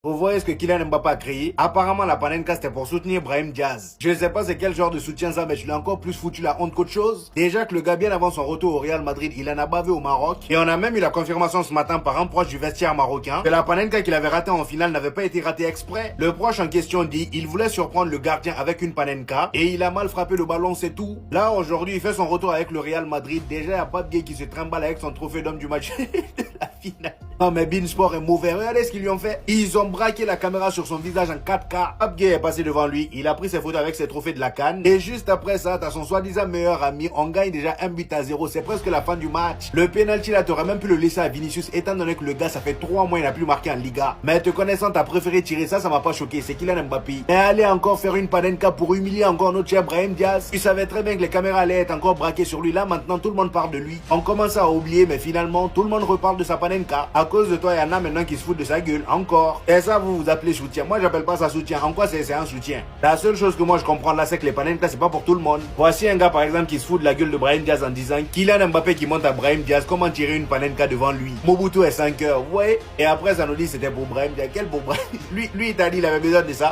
Vous voyez ce que Kylian Mbappé a créé? Apparemment, la Panenka, c'était pour soutenir Brahim Diaz. Je ne sais pas c'est quel genre de soutien ça, mais je l'ai encore plus foutu la honte qu'autre chose. Déjà que le gars, bien avant son retour au Real Madrid, il en a bavé au Maroc. Et on a même eu la confirmation ce matin par un proche du vestiaire marocain que la Panenka qu'il avait raté en finale n'avait pas été ratée exprès. Le proche en question dit, il voulait surprendre le gardien avec une Panenka et il a mal frappé le ballon, c'est tout. Là, aujourd'hui, il fait son retour avec le Real Madrid. Déjà, il n'y a pas de gay qui se trimballe avec son trophée d'homme du match de la finale. Non mais Beansport est mauvais, regardez ce qu'ils lui ont fait. Ils ont braqué la caméra sur son visage en 4K. Upgay est passé devant lui, il a pris ses photos avec ses trophées de la CAN. Et juste après ça, t'as son soi-disant meilleur ami, on gagne déjà 1-0, c'est presque la fin du match. Le penalty là, t'aurais même pu le laisser à Vinicius, étant donné que le gars, ça fait 3 mois, il n'a plus marqué en Liga. Mais te connaissant, t'as préféré tirer ça m'a pas choqué, c'est Kylian Mbappé. Mais aller encore faire une Panenka pour humilier encore notre cher Brahim Diaz. Tu savais très bien que les caméras allaient être encore braquées sur lui, là maintenant tout le monde parle de lui. On commence à oublier, mais finalement, tout le monde reparle de sa Panenka. À cause de toi, il y en a maintenant qui se foutent de sa gueule, encore. Et ça, vous appelez soutien. Moi, j'appelle pas ça soutien. En quoi c'est un soutien? La seule chose que moi je comprends là, c'est que les Panenka, c'est pas pour tout le monde. Voici un gars, par exemple, qui se fout de la gueule de Brahim Diaz en disant Kylian Mbappé qui monte à Brahim Diaz, comment tirer une Panenka devant lui? Mobutu est 5 heures, ouais. Et après, ça nous dit c'était pour Brahim Diaz. Quel pour Brahim? Lui, il t'a dit il avait besoin de ça.